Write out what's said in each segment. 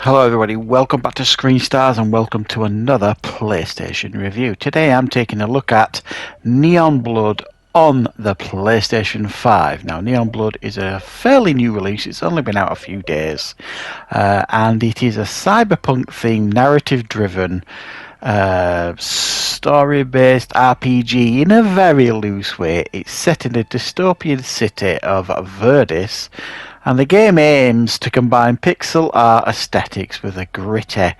Hello everybody, welcome back to Screenstars and welcome to another PlayStation review. Today I'm taking a look at Neon Blood on the PlayStation 5. Now Neon Blood is a fairly new release, it's only been out a few days, and it is a cyberpunk themed, narrative driven, story-based RPG in a very loose way. It's set in a dystopian city of Verdis, and the game aims to combine pixel art aesthetics with a gritty,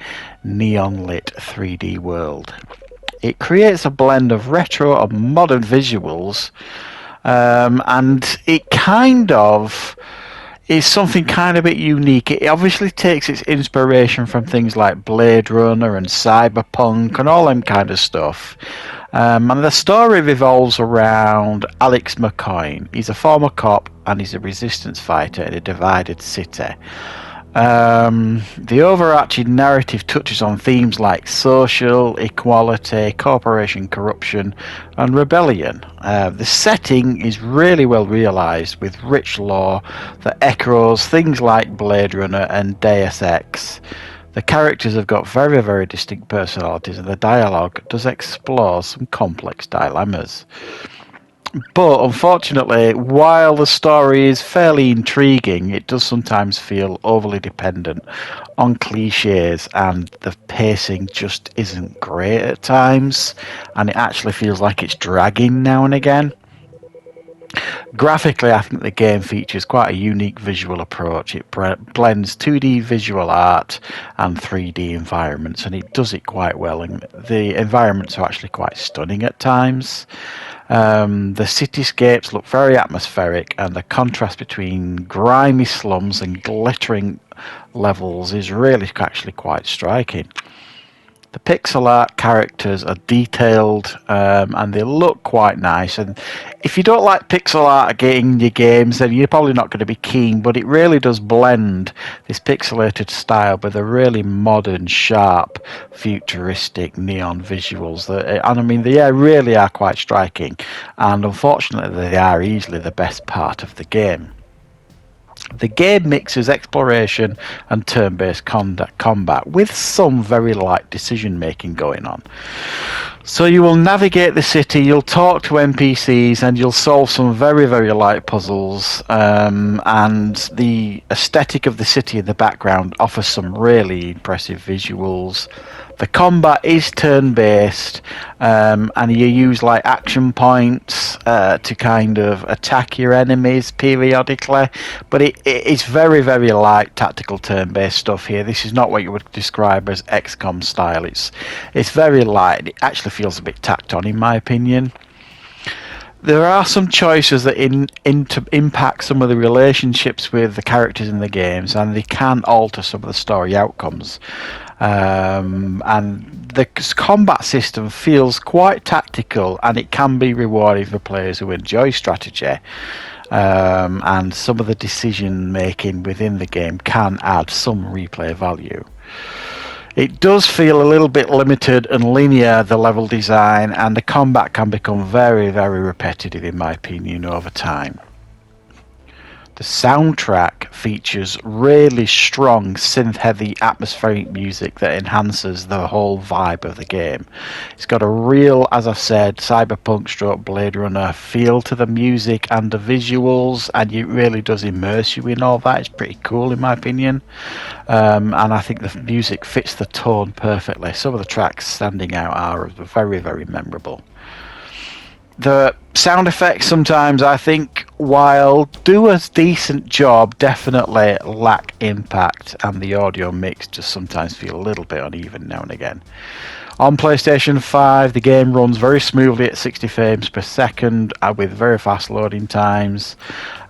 neon-lit 3D world. It creates a blend of retro and modern visuals, and it kind of is something kind of a bit unique. It obviously takes its inspiration from things like Blade Runner and Cyberpunk and all them kind of stuff. And the story revolves around Alex McCoy. He's a former cop and he's a resistance fighter in a divided city. The overarching narrative touches on themes like social, equality, corporation corruption, and rebellion. The setting is really well realised with rich lore that echoes things like Blade Runner and Deus Ex. The characters have got very, very distinct personalities, and the dialogue does explore some complex dilemmas. But unfortunately, while the story is fairly intriguing, it does sometimes feel overly dependent on cliches, and the pacing just isn't great at times, and it actually feels like it's dragging now and again. Graphically, I think the game features quite a unique visual approach. It blends 2D visual art and 3D environments, and it does it quite well. And the environments are actually quite stunning at times. The cityscapes look very atmospheric, and the contrast between grimy slums and glittering levels is really actually quite striking. The pixel art characters are detailed, and they look quite nice. And if you don't like pixel art in your games, then you're probably not going to be keen. But it really does blend this pixelated style with a really modern, sharp, futuristic neon visuals. And I mean, they really are quite striking. And unfortunately, they are easily the best part of the game. The game mixes exploration and turn-based combat with some very light decision making going on. So you will navigate the city, you'll talk to NPCs, and you'll solve some very, very light puzzles. And the aesthetic of the city in the background offers some really impressive visuals. The combat is turn-based, and you use like action points to kind of attack your enemies periodically. But it's very, very light tactical turn-based stuff here. This is not what you would describe as XCOM style. It's very light. It actually feels a bit tacked on, in my opinion. There are some choices that impact some of the relationships with the characters in the games, and they can alter some of the story outcomes. And the combat system feels quite tactical, and it can be rewarding for players who enjoy strategy. And some of the decision making within the game can add some replay value. It does feel a little bit limited and linear, the level design, and the combat can become very, very repetitive, in my opinion, over time. The soundtrack features really strong synth-heavy atmospheric music that enhances the whole vibe of the game. It's got a real, as I've said, cyberpunk stroke Blade Runner feel to the music and the visuals, and it really does immerse you in all that. It's pretty cool, in my opinion. And I think the music fits the tone perfectly. Some of the tracks standing out are very, very memorable. The sound effects sometimes, I think, while do a decent job, definitely lack impact, and the audio mix just sometimes feel a little bit uneven now and again. On PlayStation 5, the game runs very smoothly at 60 frames per second with very fast loading times.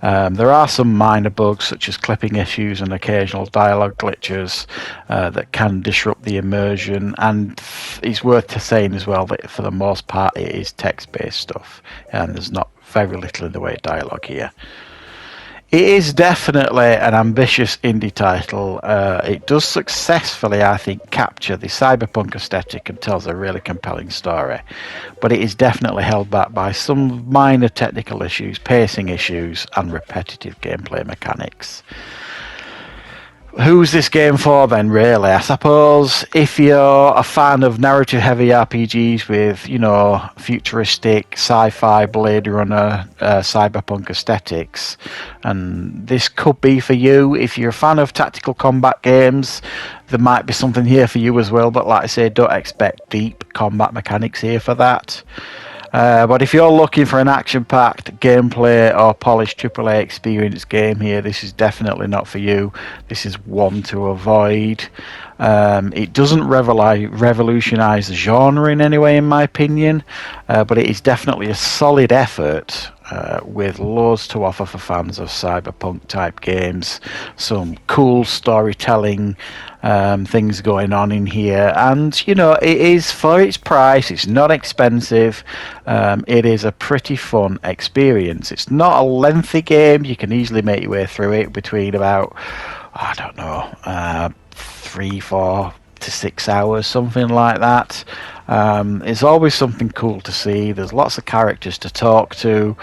There are some minor bugs such as clipping issues and occasional dialogue glitches that can disrupt the immersion, and it's worth saying as well that for the most part it is text-based stuff, and there's not very little in the way of dialogue here. It is definitely an ambitious indie title. It does successfully, I think, capture the cyberpunk aesthetic and tells a really compelling story. But it is definitely held back by some minor technical issues, pacing issues, and repetitive gameplay mechanics. Who's this game for then, really? I suppose if you're a fan of narrative-heavy RPGs with, you know, futuristic, sci-fi, Blade Runner, cyberpunk aesthetics, and this could be for you. If you're a fan of tactical combat games, there might be something here for you as well, but like I say, don't expect deep combat mechanics here for that. But if you're looking for an action-packed gameplay or polished AAA experience game here, this is definitely not for you. This is one to avoid. It doesn't revolutionise the genre in any way, in my opinion, but it is definitely a solid effort with loads to offer for fans of cyberpunk type games. Some cool storytelling things going on in here, and you know, it is for its price. It's not expensive. It is a pretty fun experience. It's not a lengthy game. You can easily make your way through it between about, I don't know, 3, 4 to 6 hours, something like that. It's always something cool to see. There's lots of characters to talk to,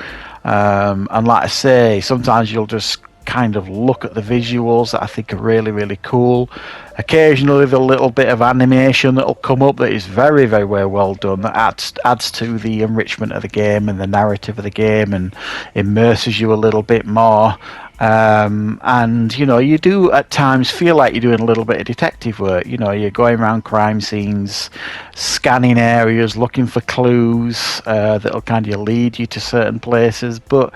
and like I say, sometimes you'll just kind of look at the visuals that I think are really, really cool. Occasionally, there's a little bit of animation that'll come up that is very, very well done. That adds to the enrichment of the game and the narrative of the game, and immerses you a little bit more. And you know, you do at times feel like you're doing a little bit of detective work. You know, you're going around crime scenes, scanning areas, looking for clues that'll kind of lead you to certain places. But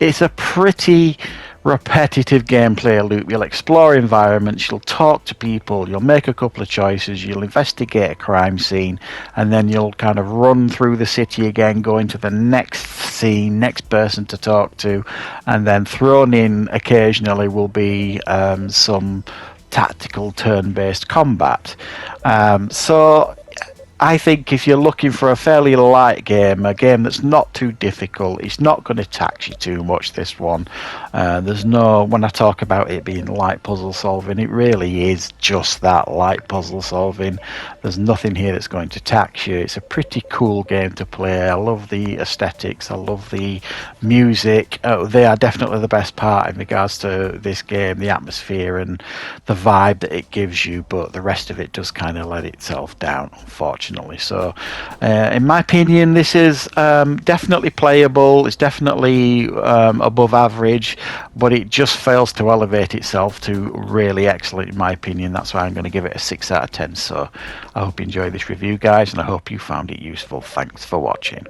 it's a pretty repetitive gameplay loop. You'll explore environments, you'll talk to people, you'll make a couple of choices, you'll investigate a crime scene, and then you'll kind of run through the city again, going to the next scene, next person to talk to, and then thrown in occasionally will be some tactical turn-based combat. So I think if you're looking for a fairly light game, a game that's not too difficult, it's not going to tax you too much, this one. There's no, when I talk about it being light puzzle solving, it really is just that, light puzzle solving. There's nothing here that's going to tax you. It's a pretty cool game to play. I love the aesthetics, I love the music. They are definitely the best part in regards to this game, the atmosphere and the vibe that it gives you, but the rest of it does kind of let itself down, unfortunately. So in my opinion, this is definitely playable. It's definitely above average, but it just fails to elevate itself to really excellent, in my opinion. That's why I'm going to give it a 6 out of 10. So I hope you enjoyed this review, guys, and I hope you found it useful. Thanks for watching.